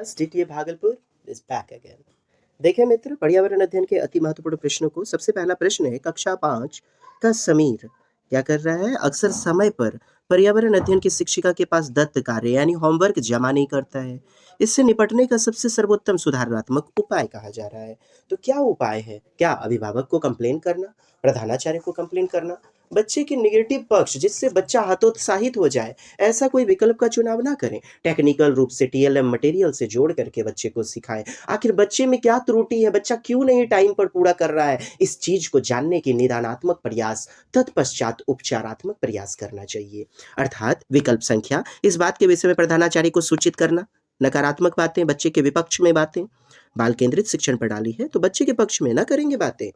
एसडीटीए Bhagalpur is back again. देखिए मित्र, पर्यावरण अध्ययन के अति महत्वपूर्ण प्रश्नों को सबसे पहला प्रश्न है कक्षा 5 का समीर क्या कर रहा है, अक्सर समय पर पर्यावरण अध्ययन की शिक्षिका के पास दत्त कार्य यानी होमवर्क जमा नहीं करता है। इससे निपटने का सबसे सर्वोत्तम सुधारात्मक उपाय कहा जा रहा है। तो क्या उपाय है? क्या अभिभावक को कंप्लेन करना, प्रधानाचार्य को कंप्लेन करना, बच्चे के निगेटिव पक्ष जिससे बच्चा हतोत्साहित हो जाए, ऐसा कोई विकल्प का चुनाव ना करें। टेक्निकल रूप से टीएलएम मटेरियल से जोड़ करके बच्चे को सिखाएं। आखिर बच्चे में क्या त्रुटि है, बच्चा क्यों नहीं टाइम पर पूरा कर रहा है, इस चीज को जानने की निदानात्मक प्रयास तत्पश्चात उपचारात्मक प्रयास करना चाहिए। अर्थात विकल्प संख्या, इस बात के विषय में प्रधानाचार्य को सूचित करना। नकारात्मक बातें, बच्चे के विपक्ष में बातें। बाल केंद्रित शिक्षण प्रणाली है तो बच्चे के पक्ष में ना करेंगे बातें।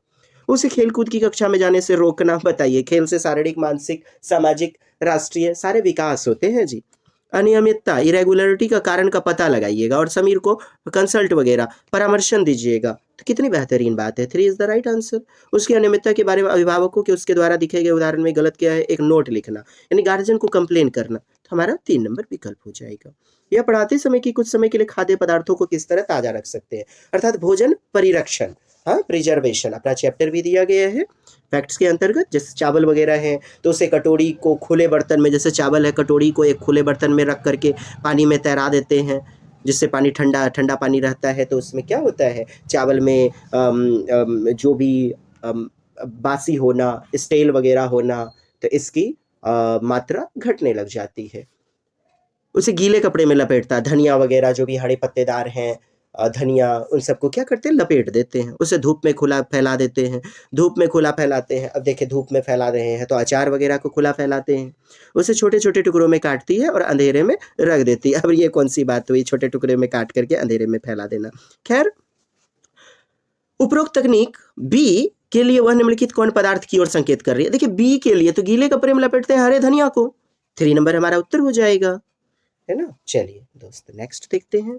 उसे खेलकूद की कक्षा में जाने से रोकना। बताइए, खेल से शारीरिक, मानसिक, सामाजिक, राष्ट्रीय सारे विकास होते हैं जी। अनियमितता, इरेगुलरिटी का कारण का पता लगाइएगा और समीर को कंसल्ट वगैरह परामर्शन दीजिएगा। तो कितनी बेहतरीन बात है, 3 इज द राइट आंसर। उसकी अनियमितता के बारे में अभिभावकों के उसके द्वारा दिखे गए उदाहरण में गलत क्या है, एक नोट लिखना, यानी गार्जियन को कंप्लेन करना। तो हमारा 3 नंबर विकल्प हो जाएगा। यह पढ़ाते समय की कुछ समय के लिए खाद्य पदार्थों को किस तरह ताजा रख सकते हैं, अर्थात भोजन परिरक्षण, हाँ प्रिजर्वेशन, अपना चैप्टर भी दिया गया है फैक्ट्स के अंतर्गत। जैसे चावल वगैरह है तो उसे कटोरी को खुले बर्तन में, जैसे चावल है कटोरी को एक खुले बर्तन में रख करके पानी में तैरा देते हैं, जिससे पानी ठंडा ठंडा पानी रहता है। तो उसमें क्या होता है, चावल में जो भी बासी होना, स्टेल वगैरह होना, तो इसकी मात्रा घटने लग जाती है। उसे गीले कपड़े में लपेटता, धनिया वगैरह जो भी हरे पत्तेदार हैं, धनिया, उन सबको क्या करते हैं, लपेट देते हैं। उसे धूप में खुला फैला देते हैं, धूप में खुला फैलाते हैं। अब देखिए धूप में फैला रहे हैं तो अचार वगैरह को खुला फैलाते हैं। उसे छोटे छोटे टुकड़ों में काटती है और अंधेरे में रख देती है। अब ये कौन सी बात हुई, छोटे टुकड़े में काट करके अंधेरे में फैला देना। खैर, उपरोक्त तकनीक बी के लिए वह निम्नलिखित कौन पदार्थ की ओर संकेत कर रही है? देखिए बी के लिए तो गीले कपड़े में लपेटते हैं हरे धनिया को। 3 नंबर हमारा उत्तर हो जाएगा, है ना। चलिए दोस्त, नेक्स्ट देखते हैं।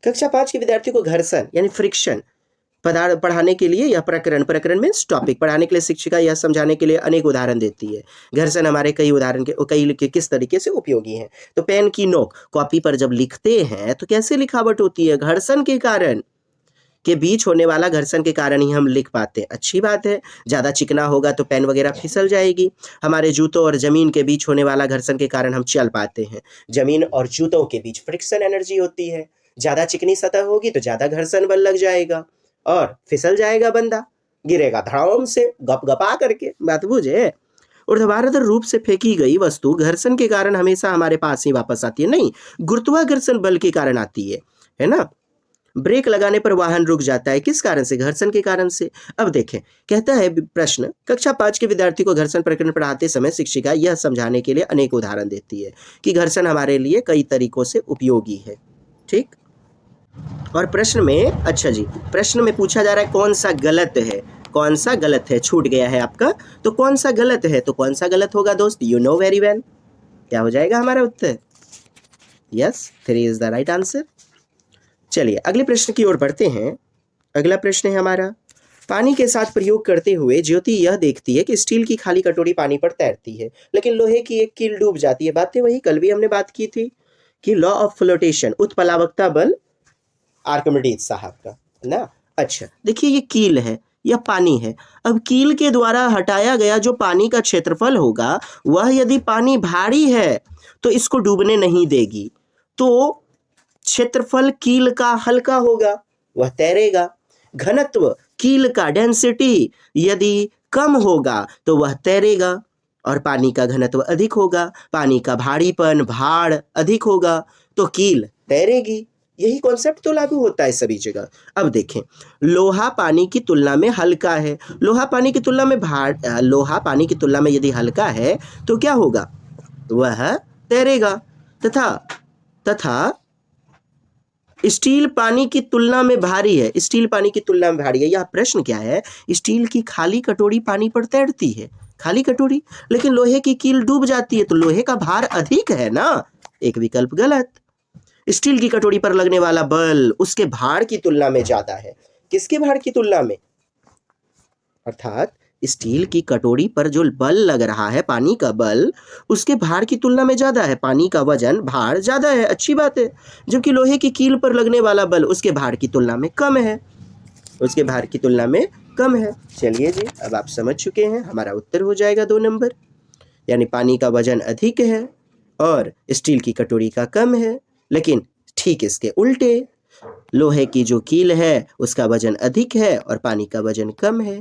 कक्षा 5 के विद्यार्थी को घर्षण यानी फ्रिक्शन पदार्थ पढ़ाने के लिए, यह प्रकरण मीन्स टॉपिक पढ़ाने के लिए शिक्षिका यह समझाने के लिए अनेक उदाहरण देती है। घर्षण हमारे कई उदाहरण के किस तरीके से उपयोगी हैं। तो पेन की नोक कॉपी पर जब लिखते हैं तो कैसे लिखावट होती है, घर्षण के कारण के बीच होने वाला घर्षण के कारण ही हम लिख पाते हैं। अच्छी बात है, ज़्यादा चिकना होगा तो पेन वगैरह फिसल जाएगी। हमारे जूतों और ज़मीन के बीच होने वाला घर्षण के कारण हम चल पाते हैं। ज़मीन और जूतों के बीच फ्रिक्शन एनर्जी होती है। ज़्यादा चिकनी सतह होगी तो ज़्यादा घर्षण बल लग जाएगा और फिसल जाएगा, बंदा गिरेगा धड़ाम से गपगपा करके। बात बुझे। ऊर्ध्वाधर रूप से फेंकी गई वस्तु घर्षण के कारण हमेशा हमारे पास ही वापस आती है, नहीं, गुरुत्वाकर्षण बल के कारण आती है ना। ब्रेक लगाने पर वाहन रुक जाता है, किस कारण से, घर्षण के कारण से। अब देखें, कहता है प्रश्न, कक्षा 5 के विद्यार्थी को घर्षण प्रकरण पढ़ाते समय शिक्षिका यह समझाने के लिए अनेक उदाहरण देती है कि घर्षण हमारे लिए कई तरीकों से उपयोगी है। ठीक, और प्रश्न में, अच्छा जी, प्रश्न में पूछा जा रहा है कौन सा गलत है, कौन सा गलत है, छूट गया है आपका। तो कौन सा गलत है, तो कौन सा गलत होगा दोस्त, यू नो वेरी वेल। क्या हो जाएगा हमारा उत्तर, yes, 3 is the right answer. चलिए अगले प्रश्न की ओर बढ़ते हैं। अगला प्रश्न है हमारा, पानी के साथ प्रयोग करते हुए ज्योति यह देखती है कि स्टील की खाली कटोरी पानी पर तैरती है, लेकिन लोहे की एक कील डूब जाती है। बातें वही, कल भी हमने बात की थी कि लॉ ऑफ फ्लोटेशन, उत्प्लावकता बल, आर्किमिडीज साहब का ना। अच्छा देखिए, ये कील है, यह पानी है। अब कील के द्वारा हटाया गया जो पानी का क्षेत्रफल होगा, वह यदि पानी भारी है तो इसको डूबने नहीं देगी। तो क्षेत्रफल कील का हल्का होगा, वह तैरेगा। घनत्व कील का, डेंसिटी यदि कम होगा तो वह तैरेगा। और पानी का घनत्व अधिक होगा, पानी का भारीपन, भार अधिक होगा, तो कील तैरेगी। यही कॉन्सेप्ट तो लागू होता है सभी जगह। अब देखें, लोहा पानी की तुलना में हल्का है, लोहा पानी की तुलना में लोहा पानी की तुलना में यदि हल्का है तो क्या होगा, वह तैरेगा। तथा स्टील पानी की तुलना में भारी है, स्टील पानी की तुलना में भारी है। यह प्रश्न क्या है, स्टील की खाली कटोरी पानी पर तैरती है, खाली कटोरी, लेकिन लोहे की कील डूब जाती है, तो लोहे का भार अधिक है ना, एक विकल्प गलत। स्टील की कटोरी पर लगने वाला बल उसके भार की तुलना में ज्यादा है, किसके भार की तुलना में, अर्थात स्टील की कटोरी पर जो बल लग रहा है, पानी का बल, उसके भार की तुलना में ज़्यादा है। पानी का वजन, भार ज़्यादा है, अच्छी बात है। जबकि लोहे की कील पर लगने वाला बल उसके भार की तुलना में कम है, उसके भार की तुलना में कम है। चलिए जी, अब आप समझ चुके हैं, हमारा उत्तर हो जाएगा 2 नंबर। यानी पानी का वजन अधिक है और स्टील की कटोरी का कम है, लेकिन ठीक इसके उल्टे लोहे की जो कील है उसका वजन अधिक है और पानी का वजन कम है,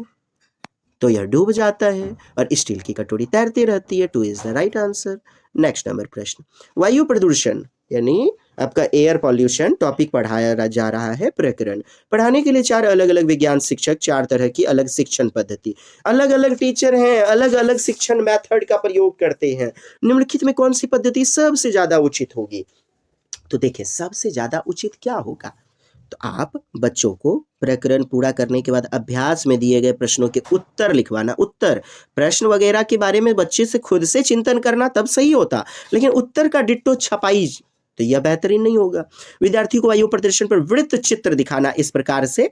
तो यह डूब जाता है और स्टील की कटोरी तैरती रहती है। 2 is the right answer. Next number प्रश्न, वायु प्रदूषण यानी आपका एयर पॉल्यूशन टॉपिक पढ़ाया जा रहा है, प्रकरण। पढ़ाने के लिए 4 अलग अलग विज्ञान शिक्षक, 4 तरह की अलग शिक्षण पद्धति, अलग अलग टीचर हैं, अलग अलग शिक्षण मेथड का प्रयोग करते हैं। निम्नलिखित में कौन सी पद्धति सबसे ज्यादा उचित होगी? तो देखिए, सबसे ज्यादा उचित क्या होगा, तो आप बच्चों को प्रकरण पूरा करने के बाद अभ्यास में दिए गए प्रश्नों के उत्तर लिखवाना। उत्तर, प्रश्न वगैरह के बारे में बच्चे से खुद से चिंतन करना तब सही होता, लेकिन उत्तर का डिट्टो छपाई तो यह बेहतरीन नहीं होगा। विद्यार्थियों को वायु प्रदर्शन पर वृत्त चित्र दिखाना इस प्रकार से,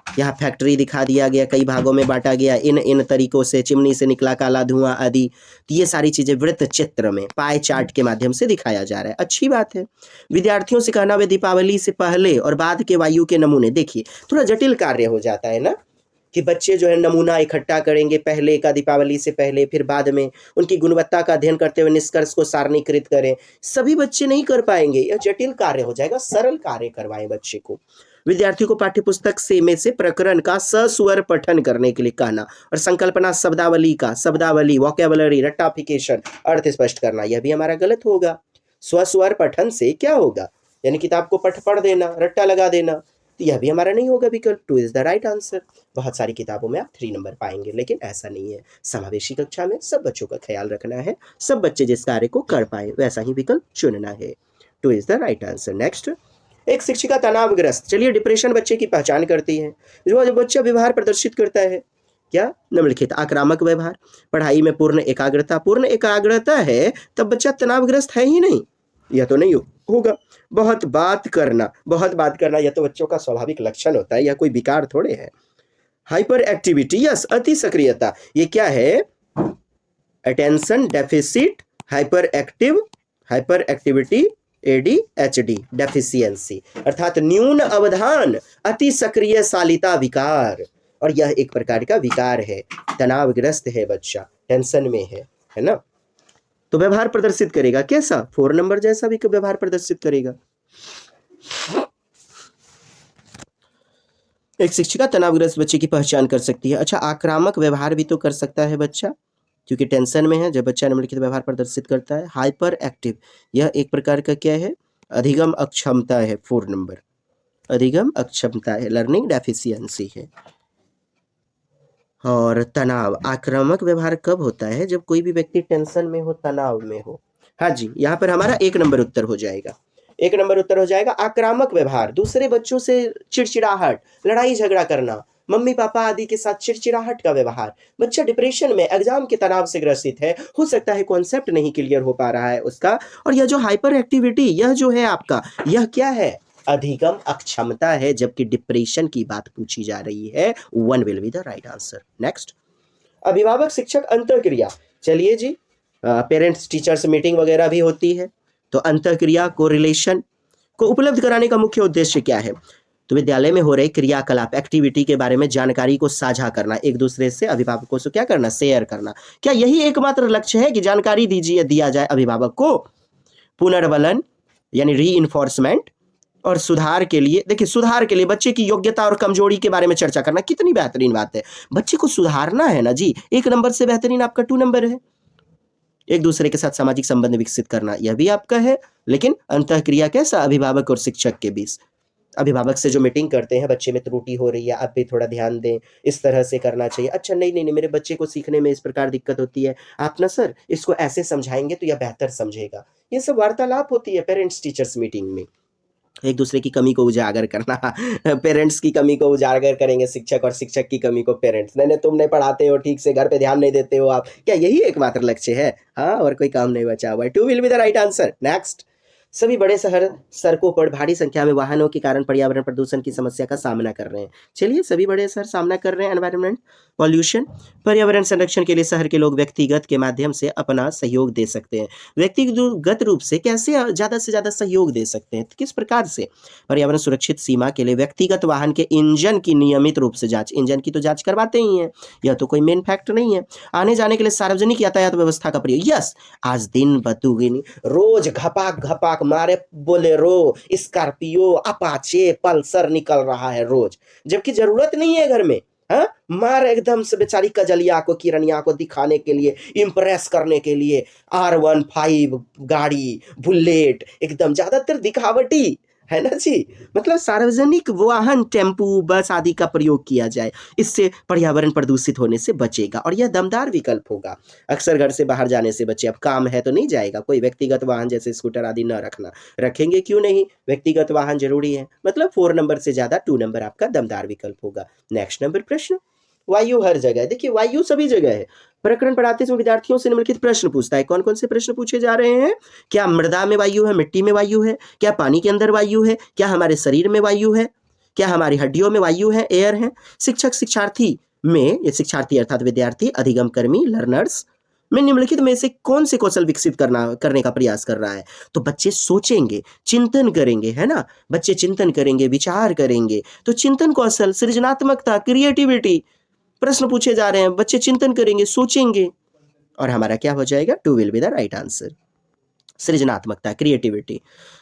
यहाँ फैक्ट्री दिखा दिया गया, कई भागों में बांटा गया, इन इन तरीकों से चिमनी से निकला काला धुआं आदि, तो ये सारी चीजें वृत्त चित्र में पाए चार्ट के माध्यम से दिखाया जा रहा है। अच्छी बात है। विद्यार्थियों से कहना वे दीपावली से पहले और बाद के वायु के नमूने, देखिए थोड़ा जटिल कार्य हो जाता है ना, कि बच्चे जो है नमूना इकट्ठा करेंगे पहले का, दीपावली से पहले, फिर बाद में उनकी गुणवत्ता का अध्ययन करते हुए निष्कर्ष को सारणीकृत करें। सभी बच्चे नहीं कर पाएंगे, यह जटिल कार्य हो जाएगा। सरल कार्य करवाएं बच्चे को। विद्यार्थियों को पाठ्यपुस्तक से में से प्रकरण का सस्वर पठन करने के लिए कहना और संकल्पना शब्दावली का, शब्दावली, वोकैबुलरी, रट्टाफिकेशन, अर्थ स्पष्ट करना, यह भी हमारा गलत होगा। स्वस्वर पठन से क्या होगा, यानी किताब को पढ़ देना, रट्टा लगा देना, तो यह भी हमारा नहीं होगा विकल्प। 2 इज द राइट आंसर। बहुत सारी किताबों में आप 3 नंबर पाएंगे, लेकिन ऐसा नहीं है। समावेशी कक्षा में सब बच्चों का ख्याल रखना है, सब बच्चे जिस कार्य को कर पाए वैसा ही विकल्प चुनना है। 2 is the right answer. Next, एक शिक्षिका तनावग्रस्त, चलिए डिप्रेशन बच्चे की पहचान करती है। जो बच्चा व्यवहार प्रदर्शित करता है, क्या निम्नलिखित आक्रामक व्यवहार, पढ़ाई में पूर्ण एकाग्रता है, तब बच्चा तनावग्रस्त है ही नहीं, यह तो नहीं होगा। बहुत बात करना यह तो बच्चों का स्वाभाविक लक्षण होता है, यह कोई विकार थोड़े है। हाइपर एक्टिविटी, यस, अति सक्रियता, ये क्या है? Attention deficit hyper activity, ADHD, deficiency, अर्थात न्यून अवधान अति सक्रियशालिता विकार, और यह एक प्रकार का विकार है। तनावग्रस्त है बच्चा, टेंशन में है ना, तो व्यवहार प्रदर्शित करेगा कैसा? 4 नंबर जैसा भी व्यवहार प्रदर्शित करेगा। एक शिक्षिका तनावग्रस्त बच्चे की पहचान कर सकती है। अच्छा, आक्रामक व्यवहार भी तो कर सकता है बच्चा, क्योंकि टेंशन में है जब बच्चा निम्नलिखित व्यवहार प्रदर्शित करता है। हाइपर एक्टिव, यह एक प्रकार का क्या है? अधिगम अक्षमता है। 4 नंबर अधिगम अक्षमता है, लर्निंग डेफिशिएंसी है। और तनाव, आक्रामक व्यवहार कब होता है? जब कोई भी व्यक्ति टेंशन में हो, तनाव में हो। हाँ जी, यहाँ पर हमारा 1 नंबर उत्तर हो जाएगा। 1 नंबर उत्तर हो जाएगा। आक्रामक व्यवहार, दूसरे बच्चों से चिड़चिड़ाहट, लड़ाई झगड़ा करना, मम्मी पापा आदि के साथ चिड़चिड़ाहट का व्यवहार। बच्चा डिप्रेशन में, एग्जाम के तनाव से ग्रसित है, हो सकता है कॉन्सेप्ट नहीं क्लियर हो पा रहा है उसका, और यह जो हाइपर एक्टिविटी, यह जो है आपका, यह क्या है? अधिगम अक्षमता है, जबकि डिप्रेशन की बात पूछी जा रही है। 1 will be the right answer. Next, अभिभावक शिक्षक अंतःक्रिया, चलिए जी, पेरेंट्स टीचर्स मीटिंग वगैरह भी होती है, तो अंतःक्रिया को रिलेशन को उपलब्ध कराने का मुख्य उद्देश्य क्या है? तो विद्यालय में हो रहे क्रियाकलाप, एक्टिविटी के बारे में जानकारी को साझा करना, एक दूसरे से अभिभावकों से क्या करना? शेयर करना। क्या यही एकमात्र लक्ष्य है कि जानकारी दिया जाए अभिभावक को? पुनर्बलन यानी रीइंफोर्समेंट, और सुधार के लिए, देखिए सुधार के लिए बच्चे की योग्यता और कमजोरी के बारे में चर्चा करना। कितनी बेहतरीन बात है, बच्चे को सुधारना है ना जी। 1 नंबर से बेहतरीन आपका 2 नंबर है। एक दूसरे के साथ सामाजिक संबंध विकसित करना, यह भी आपका है। लेकिन अंतःक्रिया कैसा? अभिभावक और शिक्षक के बीच, अभिभावक से जो मीटिंग करते हैं, बच्चे में त्रुटि हो रही है, आप भी थोड़ा ध्यान दें, इस तरह से करना चाहिए। अच्छा, नहीं, मेरे बच्चे को सीखने में इस प्रकार दिक्कत होती है, आप ना सर इसको ऐसे समझाएंगे तो यह बेहतर समझेगा। ये सब वार्तालाप होती है पेरेंट्स टीचर्स मीटिंग में। एक दूसरे की कमी को उजागर करना, पेरेंट्स की कमी को उजागर करेंगे शिक्षक, और शिक्षक की कमी को पेरेंट्स, नहीं तुम नहीं पढ़ाते हो ठीक से, घर पे ध्यान नहीं देते हो आप, क्या यही एकमात्र लक्ष्य है? हाँ, और कोई काम नहीं बचा हुआ है। 2 will be the right answer. Next, सभी बड़े शहर सड़कों पर भारी संख्या में वाहनों के कारण पर्यावरण प्रदूषण की समस्या का सामना कर रहे हैं। चलिए, सभी बड़े शहर सामना कर रहे हैं एनवायरनमेंट पॉल्यूशन। पर्यावरण संरक्षण के लिए शहर के लोग व्यक्तिगत के माध्यम से अपना सहयोग दे सकते हैं। व्यक्तिगत रूप से कैसे ज़्यादा से ज़्यादा सहयोग दे सकते हैं, किस प्रकार से? पर्यावरण सुरक्षित सीमा के लिए व्यक्तिगत वाहन के इंजन की नियमित रूप से जाँच, इंजन की तो जाँच करवाते ही हैं, यह तो कोई मेन फैक्ट नहीं है। आने जाने के लिए सार्वजनिक यातायात व्यवस्था का प्रयोग, यस, आज दिन बदुगनी रोज घपाक घपाक मारे बोलेरो, स्कॉर्पियो, अपाचे, पल्सर निकल रहा है रोज, जबकि जरूरत नहीं है घर में। हाँ, मार एकदम से बेचारी कजलिया को, किरनिया को दिखाने के लिए, इम्प्रेस करने के लिए R15 गाड़ी, बुलेट, एकदम ज्यादातर दिखावटी है ना जी। मतलब सार्वजनिक वाहन, टेम्पू, बस आदि का प्रयोग किया जाए, इससे पर्यावरण प्रदूषित होने से बचेगा और यह दमदार विकल्प होगा। अक्सर घर से बाहर जाने से बचे, अब काम है तो नहीं जाएगा, कोई व्यक्तिगत वाहन जैसे स्कूटर आदि न रखना। रखेंगे क्यों नहीं, व्यक्तिगत वाहन जरूरी है, मतलब 4 नंबर से ज्यादा 2 नंबर आपका दमदार विकल्प होगा। नेक्स्ट नंबर प्रश्न, वायु हर जगह है। देखिए, वायु सभी जगह है। प्रकरण पढ़ाते समय विद्यार्थियों से निम्नलिखित प्रश्न पूछता है। कौन कौन से प्रश्न पूछे जा रहे हैं? क्या मृदा में वायु है, मिट्टी में वायु है? क्या पानी के अंदर वायु है? क्या हमारे शरीर में वायु है? क्या हमारी हड्डियों में वायु है, एयर है? शिक्षक शिक्षार्थी में, ये शिक्षार्थी अर्थात विद्यार्थी, अधिगम कर्मी, लर्नर्स में निम्नलिखित में से कौन से कौशल विकसित करने का प्रयास कर रहा है? तो बच्चे सोचेंगे, चिंतन करेंगे, है ना, बच्चे चिंतन करेंगे, विचार करेंगे, तो चिंतन कौशल, सृजनात्मकता, क्रिएटिविटी, प्रश्न पूछे जा रहे हैं, बच्चे चिंतन करेंगे, सोचेंगे, और हमारा क्या हो जाएगा? 2 will be the right answer. सृजनात्मकता, क्रिएटिविटी।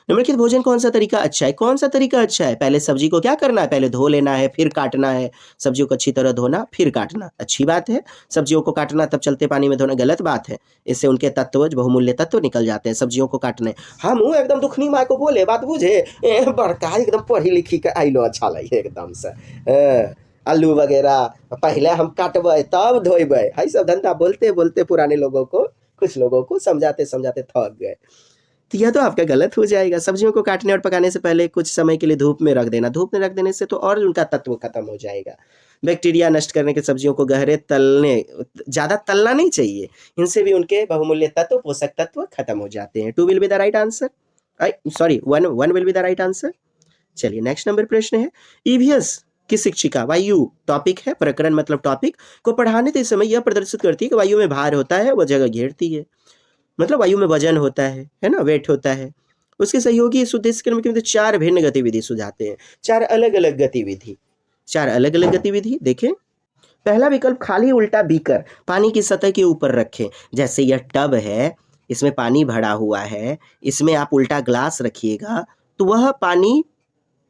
निम्नलिखित भोजन कौन सा तरीका अच्छा है? कौन सा तरीका अच्छा है? पहले सब्जी को क्या करना है? पहले धो लेना है, फिर काटना है। सब्जियों को अच्छी तरह धोना, फिर काटना, अच्छी बात है। सब्जियों को काटना तब चलते पानी में धोना गलत बात है, इससे उनके तत्व, बहुमूल्य तत्व निकल जाते हैं। सब्जियों को काटने, हम एकदम दुखनी माँ को बोले बात बुझे, बड़का एकदम पढ़ी लिखी के आइलो अच्छा लगे एकदम से। आलू वगैरह पहले हम काटबे तब धोबे, है सब धंधा बोलते बोलते पुराने लोगों को, कुछ लोगों को समझाते समझाते थक गए। तो यह तो आपका गलत हो जाएगा। सब्जियों को काटने और पकाने से पहले कुछ समय के लिए धूप में रख देना। धूप में रख देने से तो और उनका तत्व खत्म हो जाएगा। बैक्टीरिया नष्ट करने के सब्जियों को गहरे तलने, ज़्यादा तलना नहीं चाहिए, इनसे भी उनके बहुमूल्य तत्व, पोषक तत्व खत्म हो जाते हैं। 2 will be the right answer, sorry 1 will be the right answer. चलिए, नेक्स्ट नंबर प्रश्न है, ईवीएस की शिक्षिका, वायु टॉपिक है, प्रकरण मतलब टॉपिक को पढ़ाने के समय यह प्रदर्शित करती है कि वायु में भार होता है, वह जगह घेरती है, मतलब वायु में वजन होता है ना, वेट होता है। उसके सहयोगी इस उद्देश्य क्रम के 4 भिन्न गतिविधि सुझाते हैं, 4 अलग अलग गतिविधि, 4 अलग अलग गतिविधि। देखें, पहला विकल्प, खाली उल्टा बीकर पानी की सतह के ऊपर रखें। जैसे यह टब है, इसमें पानी भरा हुआ है, इसमें आप उल्टा ग्लास रखिएगा तो वह पानी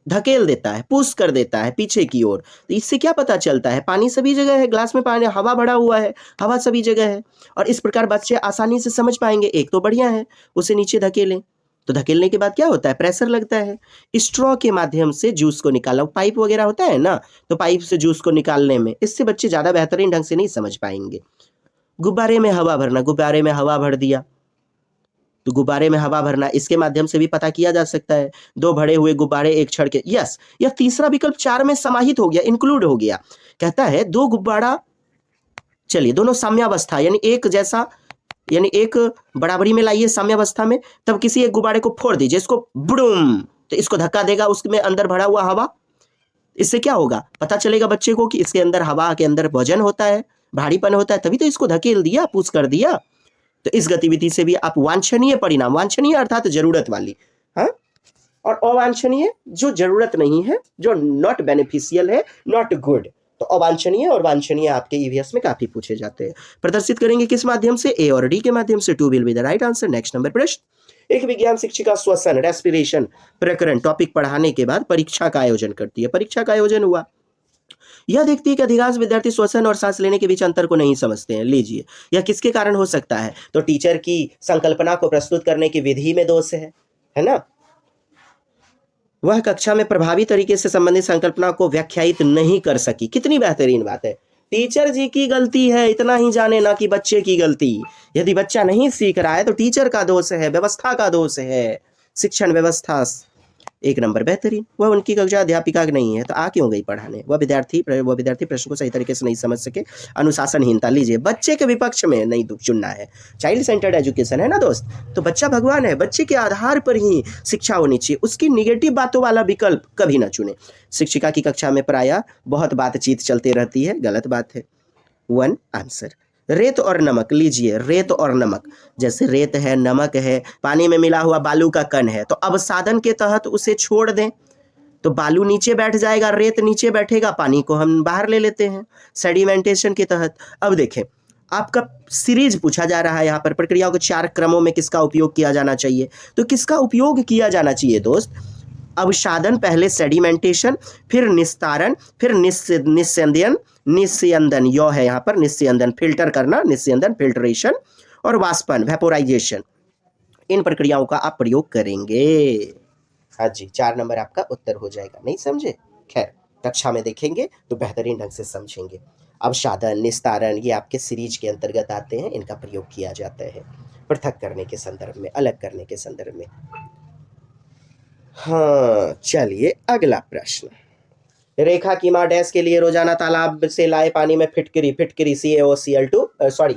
धकेल देता है, पुश कर देता है पीछे की ओर। तो इससे क्या पता चलता है? पानी सभी जगह है, ग्लास में पानी, हवा भरा हुआ है, हवा सभी जगह है, और इस प्रकार बच्चे आसानी से समझ पाएंगे। एक तो बढ़िया है, उसे नीचे धकेलें, तो धकेलने के बाद क्या होता है? प्रेशर लगता है। स्ट्रॉ के माध्यम से जूस को निकाला, पाइप वगैरह होता है ना, तो पाइप से जूस को निकालने में, इससे बच्चे ज़्यादा बेहतरीन ढंग से नहीं समझ पाएंगे। गुब्बारे में हवा भरना, गुब्बारे में हवा भर दिया, तो गुब्बारे में हवा भरना, इसके माध्यम से भी पता किया जा सकता है। 2 भरे हुए गुब्बारे एक छड़ के, यस, यह तीसरा विकल्प 4 में समाहित हो गया, इंक्लूड हो गया। कहता है 2 गुब्बारा, चलिए दोनों साम्यावस्था, यानी एक जैसा, यानी एक बराबरी में लाइए साम्यावस्था में, तब किसी एक गुब्बारे को फोड़ दीजिए, इसको बुड़ूम, तो इसको धक्का देगा, उसमें अंदर भरा हुआ हवा, इससे क्या होगा? पता चलेगा बच्चे को कि इसके अंदर, हवा के अंदर वजन होता है, भारीपन होता है, तभी तो इसको धकेल दिया, पुश कर दिया। तो इस गतिविधि से भी आप वांछनीय परिणाम, वांछनीय अर्थात जरूरत वाली, हाँ, और अवांछनीय जो जरूरत नहीं है, जो नॉट बेनिफिशियल है, नॉट गुड, तो अवांछनीय और वांछनीय आपके ईवीएस में काफी पूछे जाते हैं। प्रदर्शित करेंगे किस माध्यम से? ए और डी के माध्यम से। 2 will be the right answer. Next number प्रश्न, एक विज्ञान शिक्षिका श्वसन, रेस्पिरेशन प्रकरण टॉपिक पढ़ाने के बाद परीक्षा का आयोजन करती है। परीक्षा का आयोजन हुआ, यह देखती है कि अधिकांश विद्यार्थी श्वसन और सांस लेने के बीच अंतर को नहीं समझते हैं। लीजिए, यह किसके कारण हो सकता है? तो टीचर की संकल्पना को प्रस्तुत करने की विधि में दोष है ना, वह कक्षा में प्रभावी तरीके से संबंधित संकल्पना को व्याख्यायित नहीं कर सकी। कितनी बेहतरीन बात है, टीचर जी की गलती है, इतना ही जाने, ना कि बच्चे की गलती। यदि बच्चा नहीं सीख रहा है तो टीचर का दोष है, व्यवस्था का दोष है, शिक्षण व्यवस्था 1 नंबर बेहतरीन। वह उनकी कक्षा अध्यापिका नहीं है तो आ क्यों गई पढ़ाने? वह विद्यार्थी प्रश्न को सही तरीके से नहीं समझ सके, अनुशासनहीनता। लीजिए, बच्चे के विपक्ष में नहीं चुनना है, चाइल्ड सेंटर्ड एजुकेशन है ना दोस्त। तो बच्चा भगवान है, बच्चे के आधार पर ही शिक्षा होनी चाहिए, उसकी निगेटिव बातों वाला विकल्प कभी ना चुने। शिक्षिका की कक्षा में प्रायः बहुत बातचीत चलती रहती है, गलत बात है। 1 आंसर। रेत और नमक, लीजिए रेत और नमक, जैसे रेत है, नमक है, पानी में मिला हुआ बालू का कण है, तो अब साधन के तहत उसे छोड़ दें तो बालू नीचे बैठ जाएगा, रेत नीचे बैठेगा, पानी को हम बाहर ले लेते हैं सेडिमेंटेशन के तहत। अब देखें, आपका सीरीज पूछा जा रहा है यहाँ पर, प्रक्रियाओं के 4 क्रमों में किसका उपयोग किया जाना चाहिए? तो किसका उपयोग किया जाना चाहिए दोस्त? अवसादन, पहले सेडिमेंटेशन, फिर निस्तारण, फिर निस्यंदन, यो है यहाँ पर निस्यंदन, फिल्टर करना, निस्यंदन फिल्ट्रेशन, और वाष्पन वेपोराइजेशन। इन प्रक्रियाओं का आप प्रयोग करेंगे। हाँ जी, 4 नंबर आपका उत्तर हो जाएगा। नहीं समझे? खैर, कक्षा में देखेंगे तो बेहतरीन ढंग से समझेंगे। अवसादन, निस्तारण ये आपके सीरीज के अंतर्गत आते हैं, इनका प्रयोग किया जाता है पृथक करने के संदर्भ में, अलग करने के संदर्भ में। हाँ, चलिए अगला प्रश्न। रेखा की माँ डैश के लिए रोजाना तालाब से लाए पानी में फिटकरी CaOCl2 sorry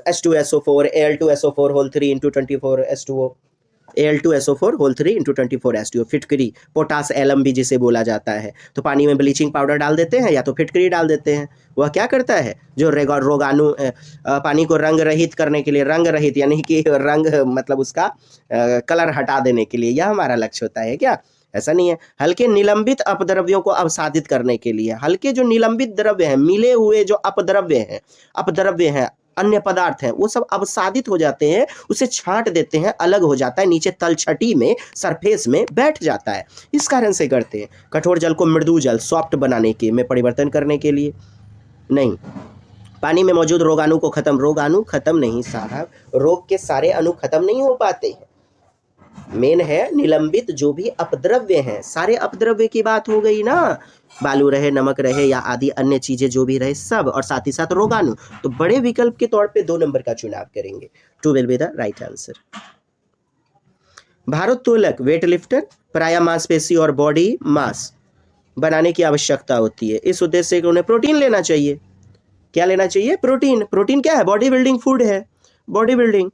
H2SO4 Al2SO4 whole 3 into 24 H2O Al2SO4 whole 3 into 24 H2O, फिटकरी पोटास एलम भी जिसे बोला जाता है। तो पानी में ब्लीचिंग पाउडर डाल देते हैं या तो फिटकरी डाल देते हैं। वह क्या करता है? जो रोगाणु पानी को रंग रहित करने के लिए, रंग रहित यानी कि रंग मतलब उसका कलर हटा देने के लिए, यह हमारा लक्ष्य होता है क्या? ऐसा नहीं है। हल्के निलंबित अपद्रव्यों को अवसादित करने के लिए, हल्के जो निलंबित द्रव्य हैं, मिले हुए जो अपद्रव्य हैं, अन्य पदार्थ हैं, वो सब अवसादित हो जाते हैं, उसे छांट देते हैं, अलग हो जाता है, नीचे तलछटी में, सरफेस में बैठ जाता है। इस कारण से करते हैं। कठोर जल को मृदु जल सॉफ्ट बनाने के में परिवर्तन करने के लिए नहीं। पानी में मौजूद रोगाणु को रोगाणु खत्म नहीं साहब, रोग के सारे अणु खत्म नहीं हो पाते हैं। मेन है निलंबित जो भी अपद्रव्य हैं, सारे अपद्रव्य की बात हो गई ना, बालू रहे, नमक रहे या आदि अन्य चीजें जो भी रहे सब, और साथ ही साथ रोगाणु। तो बड़े विकल्प के तौर पे 2 नंबर का चुनाव करेंगे। 2 will be the right answer. भारोत्तोलक वेट लिफ्टर प्रायः मांसपेशी और बॉडी मास बनाने की आवश्यकता होती है। इस उद्देश्य से उन्हें प्रोटीन लेना चाहिए। क्या लेना चाहिए? प्रोटीन। प्रोटीन क्या है? बॉडी बिल्डिंग फूड है, बॉडी बिल्डिंग।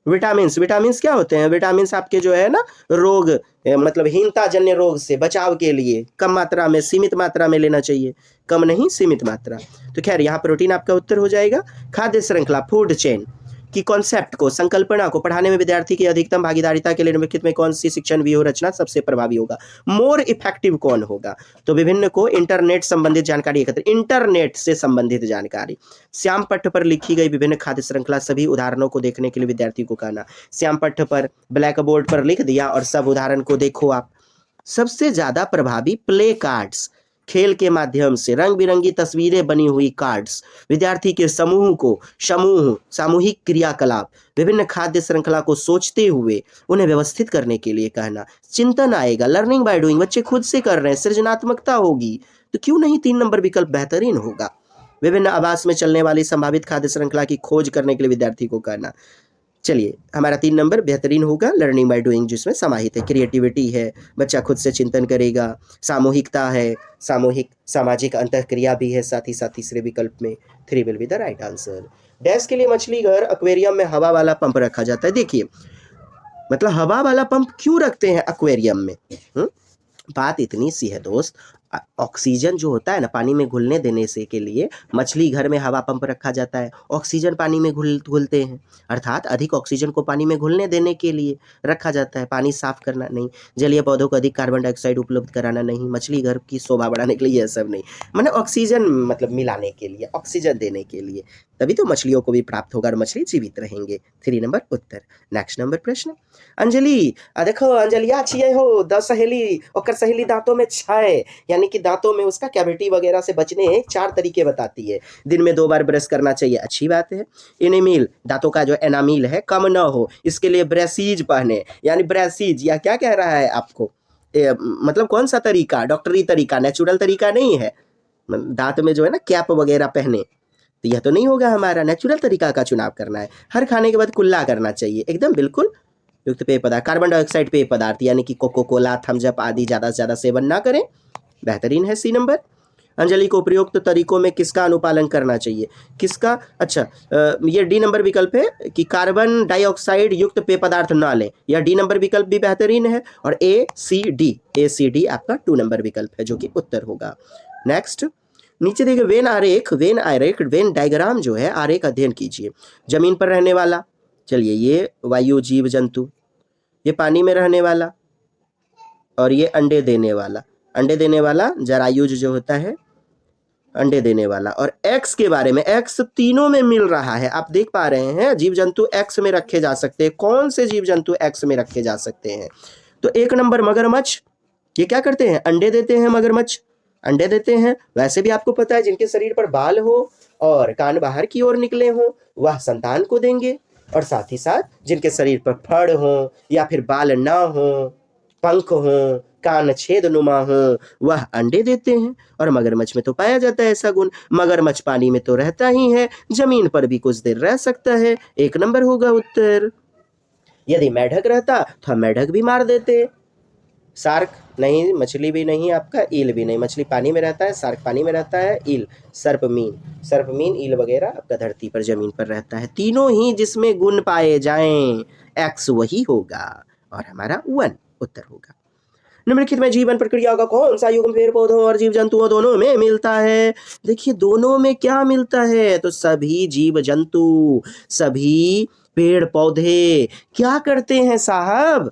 विटामिन्स क्या होते हैं? विटामिन्स आपके जो है ना रोग मतलब हीनता जन्य रोग से बचाव के लिए कम मात्रा में, सीमित मात्रा में लेना चाहिए, कम नहीं सीमित मात्रा। तो खैर यहाँ प्रोटीन आपका उत्तर हो जाएगा। खाद्य श्रृंखला फूड चेन की कॉन्सेप्ट को, संकल्पना को पढ़ाने में विद्यार्थी की अधिकतम भागीदारिता के लिए निम्नलिखित में कौन सी शिक्षण व्यूह रचना सबसे प्रभावी होगा? मोर इफेक्टिव कौन होगा? तो विभिन्न को इंटरनेट संबंधित जानकारी एकत्र, इंटरनेट से संबंधित जानकारी, श्याम पट्ट पर लिखी गई विभिन्न खाद्य श्रृंखला सभी उदाहरणों को देखने के लिए विद्यार्थी को कहना। श्याम पट्ट पर ब्लैक बोर्ड पर लिख दिया और सब उदाहरण को देखो आप। सबसे ज्यादा प्रभावी प्ले कार्ड्स, खेल के माध्यम से रंग बिरंगी तस्वीरें बनी हुई कार्ड्स, विद्यार्थी के समूह को सामूहिक क्रियाकलाप, विभिन्न खाद्य श्रृंखला को सोचते हुए उन्हें व्यवस्थित करने के लिए कहना। चिंतन आएगा, लर्निंग बाय डूइंग, बच्चे खुद से कर रहे हैं, सृजनात्मकता होगी, तो क्यों नहीं 3 नंबर विकल्प बेहतरीन होगा। विभिन्न आवास में चलने वाली संभावित खाद्य श्रृंखला की खोज करने के लिए विद्यार्थी को कहना। चलिए हमारा 3 नंबर बेहतरीन होगा, लर्निंग बाय डूइंग, जिसमें समाहित है क्रिएटिविटी है, बच्चा खुद से चिंतन करेगा, सामूहिकता है, सामाजिक अंतःक्रिया भी है, साथ ही साथ तीसरे विकल्प में 3 will be the right answer. Dash के लिए मछली घर एक्वेरियम में हवा वाला पंप रखा जाता है। देखिए मतलब हवा वाला पंप क्यों रखते हैं एक्वेरियम में? बात इतनी सी है दोस्त, ऑक्सीजन जो होता है ना पानी में घुलने देने से के लिए मछली घर में हवा पंप रखा जाता है। ऑक्सीजन पानी में घुलते हैं, अर्थात अधिक ऑक्सीजन को पानी में घुलने देने के लिए रखा जाता है। पानी साफ करना नहीं, जलीय पौधों को अधिक कार्बन डाइऑक्साइड उपलब्ध कराना नहीं, मछली घर की शोभा बढ़ाने के लिए, यह सब नहीं, मैंने ऑक्सीजन मतलब मिलाने के लिए, ऑक्सीजन देने के लिए, तभी तो मछलियों को भी प्राप्त होगा और मछली जीवित रहेंगे। 3 नंबर उत्तर। नेक्स्ट नंबर प्रश्न। अंजलि देखो अंजलिया छिए हो द सहेली ओकर सहेली दांतों में छाए, यानी कि दांतों में उसका कैविटी वगैरह से बचने 4 तरीके बताती है। दिन में 2 बार ब्रश करना चाहिए, अच्छी बात है। इनेमिल दांतों का जो एनामिल है कम ना हो, इसके लिए ब्रेसीज पहने, यानी ब्रेसीज या क्या कह रहा है आपको मतलब कौन सा तरीका? डॉक्टरी तरीका, नेचुरल तरीका नहीं है। दांत में जो है ना कैप वगैरह पहने, तो यह तो नहीं होगा हमारा। नेचुरल तरीका का चुनाव करना है। हर खाने के बाद कुल्ला करना चाहिए, एकदम बिल्कुल युक्त पेय पदार्थ, कार्बन डाइऑक्साइड पेय पदार्थ यानी कि कोको कोला, थम्स अप आदि ज़्यादा से ज़्यादा सेवन ना करें, बेहतरीन है सी नंबर। अंजलि को उपयुक्त तरीकों में किसका अनुपालन करना चाहिए, किसका, अच्छा ये डी नंबर विकल्प है कि कार्बन डाइऑक्साइड युक्त पेय पदार्थ ना लें, या डी नंबर विकल्प भी बेहतरीन है, और ए सी डी आपका 2 नंबर विकल्प है जो कि उत्तर होगा। नेक्स्ट नीचे देखिए वेन डायग्राम जो है, आरेख अध्ययन कीजिए। जमीन पर रहने वाला, चलिए ये वायु जीव जंतु, ये पानी में रहने वाला, और ये अंडे देने वाला जरायुज जो होता है, अंडे देने वाला। और एक्स के बारे में, एक्स तीनों में मिल रहा है, आप देख पा रहे हैं जीव जंतु एक्स में रखे जा सकते हैं। कौन से जीव जंतु एक्स में रखे जा सकते हैं, तो 1 नंबर मगरमच्छ, ये क्या करते हैं, अंडे देते हैं, मगरमच्छ अंडे देते हैं। वैसे भी आपको पता है जिनके शरीर पर बाल हो और कान बाहर की ओर निकले हो वह संतान को देंगे, और साथ ही साथ जिनके शरीर पर फड़ हो या फिर बाल ना हो, पंख हो, कान छेदनुमा हो, वह अंडे देते हैं। और मगरमच्छ में तो पाया जाता है ऐसा गुण, मगरमच्छ पानी में तो रहता ही है, जमीन पर भी कुछ देर रह सकता है, 1 नंबर होगा उत्तर। यदि मेढक रहता तो हम मेढक भी मार देते। शार्क नहीं, मछली भी नहीं आपका, ईल भी नहीं, मछली पानी में रहता है, शार्क पानी में रहता है, ईल सर्पमीन ईल वगैरह आपका धरती पर जमीन पर रहता है। तीनों ही जिसमें गुण पाए जाएं, एक्स वही होगा, और हमारा 1 उत्तर होगा। निम्नलिखित में जीवन प्रक्रिया का कौन सा युग्म पेड़ पौधों और जीव जंतुओं दोनों में मिलता है। देखिए दोनों में क्या मिलता है, तो सभी जीव जंतु, सभी पेड़ पौधे क्या करते हैं साहब,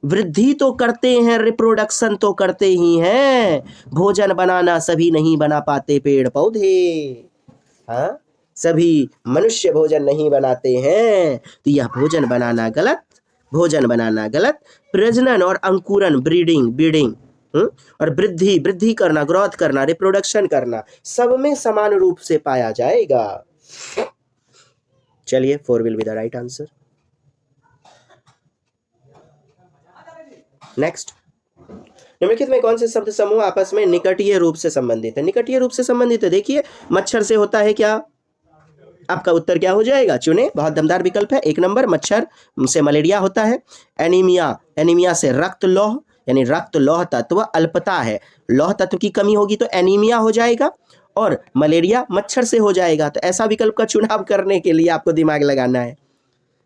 वृद्धि तो करते हैं, रिप्रोडक्शन तो करते ही हैं। भोजन बनाना सभी नहीं बना पाते पेड़ पौधे, हाँ सभी मनुष्य भोजन नहीं बनाते हैं, तो यह भोजन बनाना गलत, प्रजनन और अंकुरन ब्रीडिंग और वृद्धि करना, ग्रोथ करना, रिप्रोडक्शन करना, सब में समान रूप से पाया जाएगा। चलिए 4 will be the right answer. Next, निम्नलिखित में कौन से शब्द समूह आपस में निकटीय रूप से संबंधित है। निकटीय रूप से संबंधित है, देखिए मच्छर से होता है क्या, आपका उत्तर क्या हो जाएगा, चुने, बहुत दमदार विकल्प है, 1 नंबर। मच्छर से मलेरिया होता है। एनीमिया से रक्त लौह, यानी रक्त लौह तत्व अल्पता है, लौह तत्व की कमी होगी तो एनीमिया हो जाएगा, और मलेरिया मच्छर से हो जाएगा। तो ऐसा विकल्प का चुनाव करने के लिए आपको दिमाग लगाना है,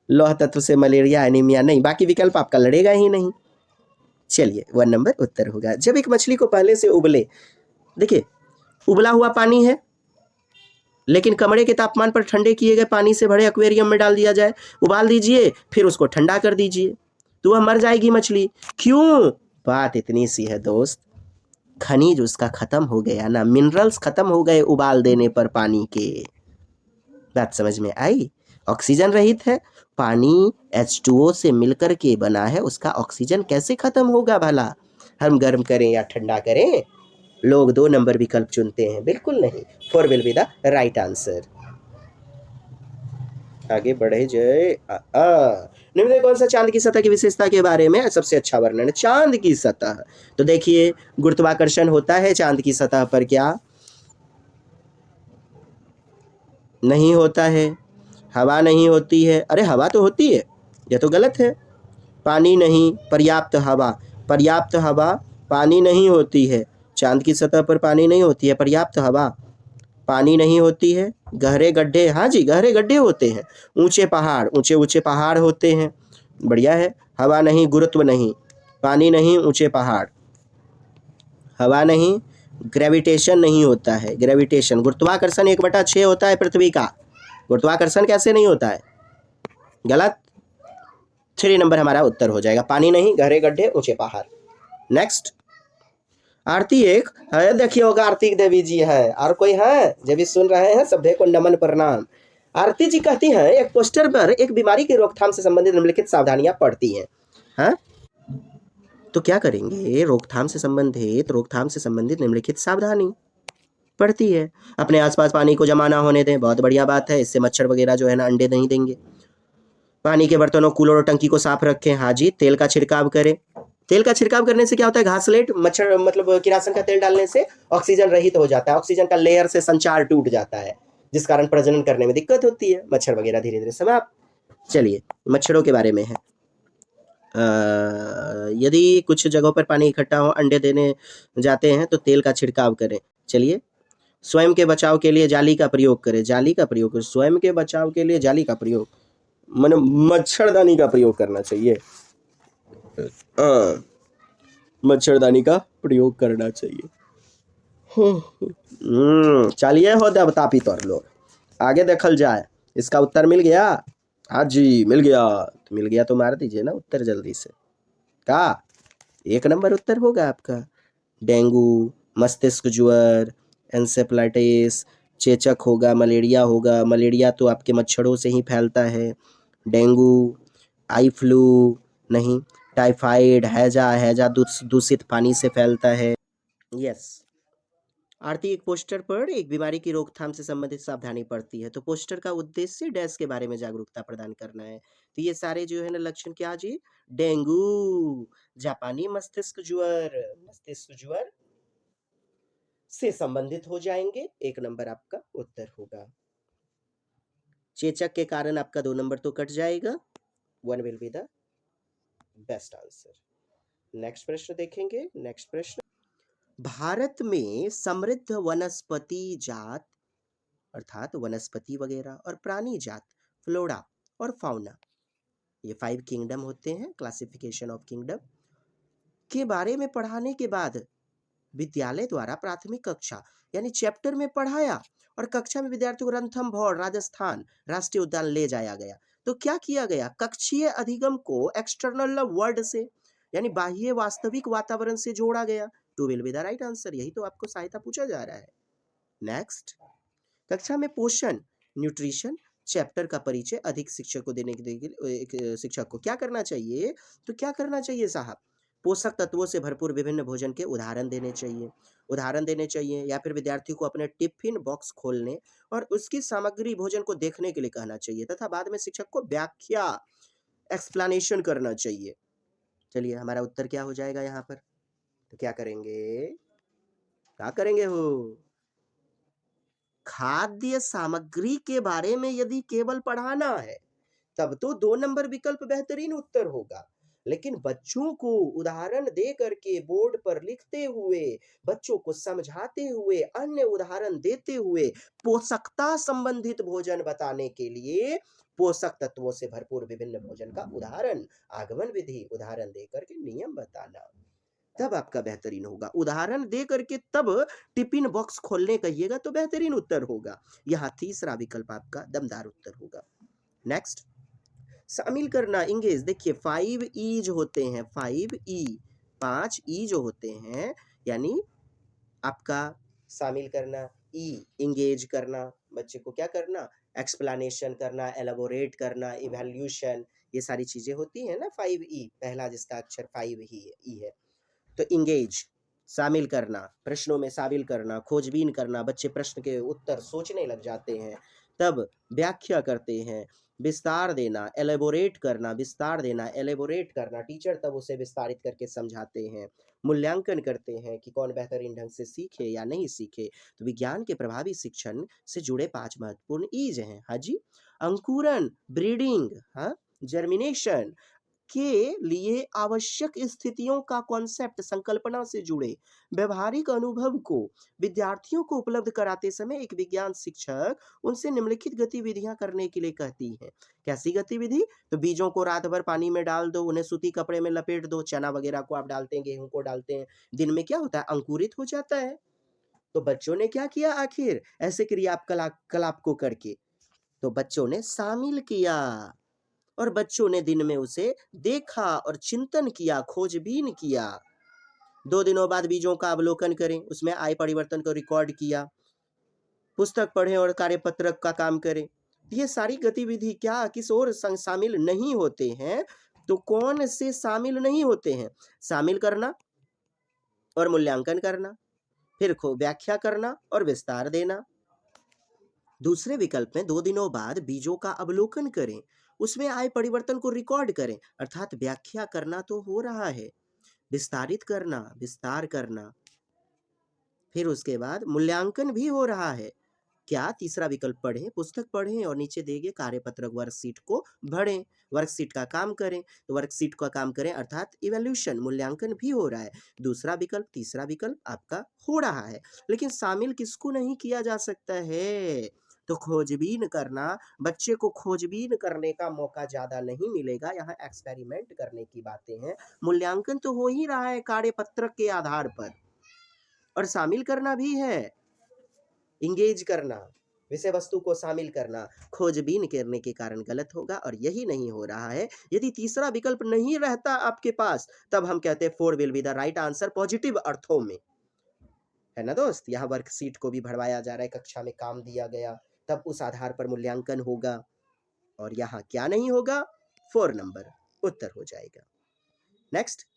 लौह तत्व से मलेरिया, एनीमिया नहीं, बाकी विकल्प आपका लड़ेगा ही नहीं। चलिए 1 नंबर उत्तर होगा। जब एक मछली को पहले से उबले, देखिए उबला हुआ पानी है लेकिन कमरे के तापमान पर ठंडे किए गए पानी से भरे एक्वेरियम में डाल दिया जाए, उबाल दीजिए, फिर उसको ठंडा कर दीजिए, तो वह मर जाएगी मछली। क्यों, बात इतनी सी है दोस्त, खनिज उसका खत्म हो गया ना, मिनरल्स खत्म हो गए उबाल देने पर पानी के। बात समझ में आई, ऑक्सीजन रहित है, पानी H2O से मिलकर के बना है, उसका ऑक्सीजन कैसे खत्म होगा भला, हम गर्म करें या ठंडा करें। लोग 2 नंबर विकल्प चुनते हैं, बिल्कुल नहीं, 4 will be the right answer. आगे बढ़े जय निम्न कौन सा चांद की सतह की विशेषता के बारे में सबसे अच्छा वर्णन, चांद की सतह। तो देखिए गुरुत्वाकर्षण होता है चांद की सतह पर, क्या नहीं होता है, हवा नहीं होती है, अरे हवा तो होती है, यह तो गलत है, पानी नहीं, पर्याप्त हवा, पानी नहीं होती है, चांद की सतह पर पानी नहीं होती है, पर्याप्त हवा, पानी नहीं होती है, गहरे गड्ढे, हाँ जी गहरे गड्ढे होते हैं, ऊंचे पहाड़ होते हैं, बढ़िया है, हवा नहीं, गुरुत्व नहीं, पानी नहीं, ऊंचे पहाड़, हवा नहीं, ग्रेविटेशन नहीं होता है, ग्रेविटेशन गुरुत्वाकर्षण 1/6 होता है पृथ्वी का, गुरुत्वाकर्षण कैसे नहीं होता है, गलत, 3 नंबर हमारा उत्तर हो जाएगा, पानी नहीं, गहरे गड्ढे, ऊंचे पहाड़। नेक्स्ट, आरती एक है, देखिए होगा आरती देवी जी है, और कोई है जो भी सुन रहे हैं सभे को नमन प्रणाम। आरती जी कहती हैं एक पोस्टर पर एक बीमारी की रोकथाम से संबंधित निम्नलिखित सावधानियां पड़ती हैं, हाँ तो क्या करेंगे, रोकथाम से संबंधित निम्नलिखित सावधानी पड़ती है। अपने आसपास पानी को जमा ना होने दें, बहुत बढ़िया बात है, इससे मच्छर वगैरह जो है ना अंडे नहीं देंगे। पानी के बर्तनों, कूलर और टंकी को साफ रखें, हाँ जी। तेल का छिड़काव करें, तेल का छिड़काव करने से क्या होता है, घासलेट मच्छर मतलब किरासन का तेल डालने से ऑक्सीजन रहित हो जाता है, ऑक्सीजन का लेयर से संचार टूट जाता है, जिस कारण प्रजनन करने में दिक्कत होती है, मच्छर वगैरह धीरे धीरे समाप्त। चलिए मच्छरों के बारे में है, यदि कुछ जगहों पर पानी इकट्ठा हो, अंडे देने जाते हैं तो तेल का छिड़काव करें। चलिए, स्वयं के बचाव के लिए जाली का प्रयोग करें। जाली का प्रयोग करें, स्वयं के बचाव के लिए जाली का प्रयोग, माने मच्छरदानी का प्रयोग करना चाहिए। हाँ, मच्छरदानी का प्रयोग करना चाहिए। चलिए हो दे बतापी तोर लोग, आगे देखल जाए। इसका उत्तर मिल गया? हाँ जी मिल गया। तो मिल गया तो मार दीजिए ना उत्तर जल्दी से। का 1 नंबर उत्तर होगा आपका। डेंगू, मस्तिष्क ज्वर, एन्सेफलाइटिस, चेचक होगा, मलेरिया होगा। मलेरिया तो आपके मच्छरों से ही फैलता है। डेंगू, आई फ्लू नहीं, टाइफाइड, हैजा, हैजा दूषित पानी से फैलता है। यस। आरती, एक पोस्टर पर एक बीमारी की रोकथाम से संबंधित सावधानी पड़ती है, तो पोस्टर का उद्देश्य डैश के बारे में जागरूकता प्रदान करना है। तो ये सारे जो है ना लक्षण क्या जी? डेंगू, जापानी मस्तिष्क ज्वर से संबंधित हो जाएंगे। 1 नंबर आपका उत्तर होगा। चेचक के कारण आपका 2 नंबर तो कट जाएगा। 1 will be the best answer. Next प्रश्न देखेंगे। नेक्स्ट प्रश्न, भारत में समृद्ध वनस्पति जात अर्थात वनस्पति वगैरह और प्राणी जात, फ्लोरा और फाउना, ये 5 किंगडम होते हैं, क्लासिफिकेशन ऑफ किंगडम के बारे में पढ़ाने के बाद विद्यालय द्वारा प्राथमिक कक्षा यानी चैप्टर में पढ़ाया और कक्षा में विद्यार्थियों को रणथंभौर राजस्थान राष्ट्रीय उद्यान ले जाया गया। तो क्या किया गया? कक्षीय अधिगम को एक्सटर्नल वर्ल्ड से यानी बाह्य वास्तविक वातावरण से जोड़ा गया। 2 will be the right answer. यही तो आपको सहायता पूछा जा रहा है। नेक्स्ट, कक्षा में पोषण न्यूट्रिशन चैप्टर का परिचय अधिक शिक्षक को देने के लिए एक शिक्षक को क्या करना चाहिए? तो क्या करना चाहिए साहब? पोषक तत्वों से भरपूर विभिन्न भोजन के उदाहरण देने चाहिए या फिर विद्यार्थी को अपने टिफिन बॉक्स खोलने और उसकी सामग्री भोजन को देखने के लिए कहना चाहिए तथा बाद में शिक्षक को व्याख्या एक्सप्लेनेशन करना चाहिए। चलिए, हमारा उत्तर क्या हो जाएगा यहाँ पर? तो क्या करेंगे हो? खाद्य सामग्री के बारे में यदि केवल पढ़ाना है तब तो 2 नंबर विकल्प बेहतरीन उत्तर होगा। लेकिन बच्चों को उदाहरण दे करके बोर्ड पर लिखते हुए, बच्चों को समझाते हुए, अन्य उदाहरण देते हुए पोषकता संबंधित भोजन बताने के लिए पोषक तत्वों से भरपूर विभिन्न भोजन का उदाहरण, आगमन विधि, उदाहरण दे करके नियम बताना, तब आपका बेहतरीन होगा। उदाहरण दे करके तब टिफिन बॉक्स खोलने कहिएगा तो बेहतरीन उत्तर होगा। यहाँ तीसरा विकल्प आपका दमदार उत्तर होगा। नेक्स्ट, शामिल करना इंगेज। देखिए 5 ई जो होते हैं, 5 ई 5 ई जो होते हैं यानी आपका शामिल करना, ई इंगेज करना, बच्चे को क्या करना? एक्सप्लेनेशन करना, एलाबोरेट करना, इवैल्यूएशन, ये सारी चीजें होती हैं ना। 5 ई पहला जिसका अक्षर 5 ही ई है। तो इंगेज शामिल करना, प्रश्नों में शामिल करना, खोजबीन करना, बच्चे प्रश्न के उत्तर सोचने लग जाते हैं, तब व्याख्या करते हैं, विस्तार देना, एलेबोरेट करना, विस्तार देना, एलेबोरेट करना, टीचर तब उसे विस्तारित करके समझाते हैं, मूल्यांकन करते हैं कि कौन बेहतरीन ढंग से सीखे या नहीं सीखे। तो विज्ञान के प्रभावी शिक्षण से जुड़े 5 महत्वपूर्ण ईज हैं। हाँ जी, अंकुरन, ब्रीडिंग, हाँ, जर्मिनेशन के लिए आवश्यक स्थितियों का कॉन्सेप्ट संकल्पना से जुड़े व्यवहारिक अनुभव को विद्यार्थियों को उपलब्ध कराते समय एक विज्ञान शिक्षक उनसे निम्नलिखित गतिविधियां करने के लिए कहती है। कैसी गतिविधि? तो बीजों को रात भर पानी में डाल दो, उन्हें सूती कपड़े में लपेट दो, चना वगैरह को आप डालते हैं, गेहूं को डालते हैं, दिन में क्या होता है? अंकुरित हो जाता है। तो बच्चों ने क्या किया आखिर ऐसे क्रियाकलाप को करके? तो बच्चों ने शामिल किया और बच्चों ने दिन में उसे देखा और चिंतन किया, खोजबीन किया। 2 दिनों बाद बीजों का अवलोकन करें, उसमें आए परिवर्तन को रिकॉर्ड किया, पुस्तक पढ़ें और कार्यपत्रक का काम करें। ये सारी गतिविधि क्या किस और शामिल नहीं होते हैं? तो कौन से शामिल नहीं होते हैं? शामिल करना और मूल्यांकन करना, फिर व्याख्या करना और विस्तार देना। दूसरे विकल्प में 2 दिनों बाद बीजों का अवलोकन करें, उसमें आए परिवर्तन को रिकॉर्ड करें, अर्थात व्याख्या करना तो हो रहा है, विस्तारित करना, विस्तार करना, फिर उसके बाद मूल्यांकन भी हो रहा है, क्या? तीसरा विकल्प पढ़ें, पुस्तक पढ़ें और नीचे दिए गए कार्यपत्रक वर्कशीट को भरें, वर्कशीट का काम करें। तो वर्कशीट का काम करें अर्थात इवैल्यूएशन मूल्यांकन भी हो रहा है। दूसरा विकल्प, तीसरा विकल्प आपका हो रहा है, लेकिन शामिल किसको नहीं किया जा सकता है? तो खोजबीन करना, बच्चे को खोजबीन करने का मौका ज़्यादा नहीं मिलेगा, यहाँ एक्सपेरिमेंट करने की बातें हैं। मूल्यांकन तो हो ही रहा है कार्यपत्रक के आधार पर, और शामिल करना भी है, इंगेज करना, विषय वस्तु को शामिल करना। खोजबीन करने के कारण गलत होगा और यही नहीं हो रहा है। यदि तीसरा विकल्प नहीं रहता आपके पास, तब हम कहते हैं 4 will be the right answer positive अर्थों में, है ना दोस्त। यहाँ वर्कशीट को भी भरवाया जा रहा है, कक्षा में काम दिया गया, तब उस आधार पर मूल्यांकन होगा। और यहाँ क्या नहीं होगा? 4 नंबर उत्तर हो जाएगा। नेक्स्ट,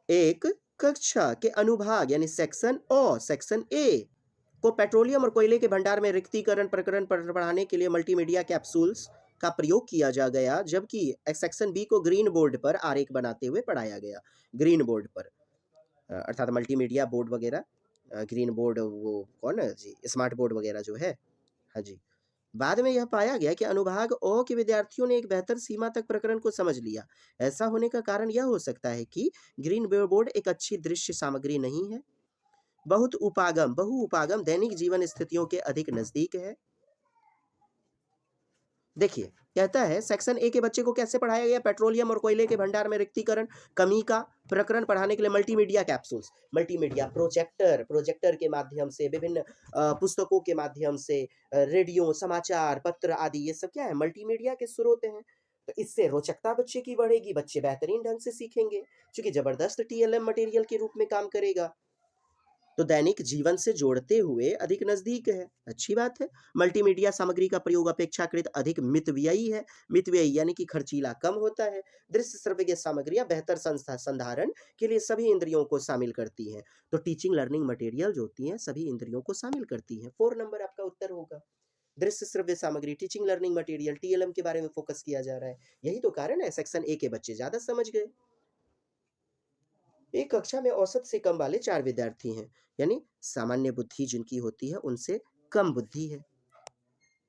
एक कक्षा के अनुभाग यानी सेक्शन ए को पेट्रोलियम और कोयले के भंडार में रिक्तीकरण प्रकरण पढ़ाने के लिए मल्टीमीडिया कैप्सूल्स का प्रयोग किया जा गया, जबकि सेक्शन बी को ग्रीन बोर्ड पर आरेख बनाते हुए पढ़ाया गया। ग्रीन बोर्ड पर अर्थात मल्टीमीडिया बोर्ड वगैरह, ग्रीन बोर्ड वो कौन है जी, स्मार्ट बोर्ड वगैरह जो है, हाँ जी। बाद में यह पाया गया कि अनुभाग ओ के विद्यार्थियों ने एक बेहतर सीमा तक प्रकरण को समझ लिया। ऐसा होने का कारण यह हो सकता है कि ग्रीन बोर्ड एक अच्छी दृश्य सामग्री नहीं है, बहु उपागम दैनिक जीवन स्थितियों के अधिक नजदीक है। देखिए, कहता है सेक्शन ए के बच्चे को कैसे पढ़ाया गया? पेट्रोलियम और कोयले के भंडार में रिक्तीकरण कमी का प्रकरण पढ़ाने के लिए मल्टीमीडिया कैप्सूल्स, मल्टीमीडिया प्रोजेक्टर के माध्यम से, विभिन्न पुस्तकों के माध्यम से, रेडियो, समाचार पत्र आदि, ये सब क्या है? मल्टीमीडिया के स्रोत हैं। तो इससे रोचकता बच्चे की बढ़ेगी, बच्चे बेहतरीन ढंग से सीखेंगे, क्योंकि जबरदस्त टीएलएम मटेरियल के रूप में काम करेगा, तो दैनिक जीवन से जोड़ते हुए अधिक नजदीक है, अच्छी बात है। मल्टीमीडिया सामग्री का प्रयोग अपेक्षाकृत अधिक मितव्ययी है, मितव्ययी यानी कि खर्चीला कम होता है। दृश्य श्रव्य सामग्रियां बेहतर संधारण के लिए सभी इंद्रियों को शामिल करती हैं। तो टीचिंग लर्निंग मटेरियल जो होती हैं सभी इंद्रियों को शामिल करती हैं। 4 नंबर आपका उत्तर होगा। दृश्य श्रव्य सामग्री, टीचिंग लर्निंग मटेरियल, टीएलएम के बारे में फोकस किया जा रहा है, यही तो कारण है सेक्शन ए के बच्चे ज्यादा समझ गए। एक कक्षा में औसत से कम वाले 4 विद्यार्थी हैं, यानी सामान्य बुद्धि जिनकी होती है उनसे कम बुद्धि है,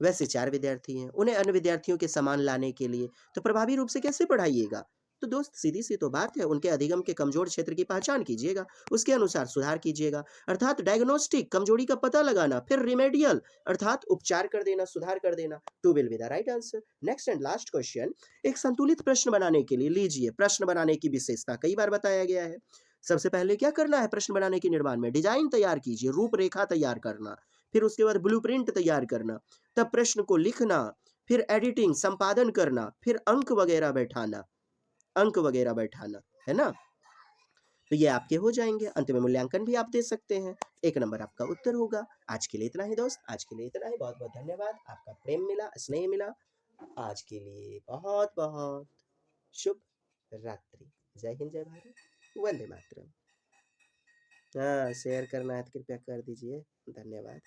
वैसे 4 विद्यार्थी हैं। उन्हें अन्य विद्यार्थियों के समान लाने के लिए तो प्रभावी रूप से कैसे पढ़ाइएगा? तो दोस्त सीधी सी तो बात है, उनके अधिगम के कमजोर क्षेत्र की पहचान कीजिएगा, उसके अनुसार सुधार कीजिएगा, अर्थात डायग्नोस्टिक कमजोरी का पता लगाना, फिर रिमेडियल अर्थात उपचार कर देना, सुधार कर देना। 2 will be the right answer. Next and last question, एक संतुलित प्रश्न बनाने के लिए लीजिए, प्रश्न बनाने की विशेषता कई बार बताया गया है। सबसे पहले क्या करना है? प्रश्न बनाने के निर्माण में डिजाइन तैयार कीजिए, रूपरेखा तैयार करना, फिर उसके बाद ब्लूप्रिंट तैयार करना, तब प्रश्न को लिखना, फिर एडिटिंग संपादन करना, फिर अंक वगैरह बैठाना, है ना। तो ये आपके हो जाएंगे, अंत में मूल्यांकन भी आप दे सकते हैं। 1 नंबर आपका उत्तर होगा। आज के लिए इतना ही दोस्त, आज के लिए इतना ही। बहुत बहुत धन्यवाद, आपका प्रेम मिला, स्नेह मिला। आज के लिए बहुत बहुत शुभ रात्रि। जय हिंद, जय भारत, वंदे मातरम। हाँ, शेयर करना है तो कृपया कर दीजिए। धन्यवाद।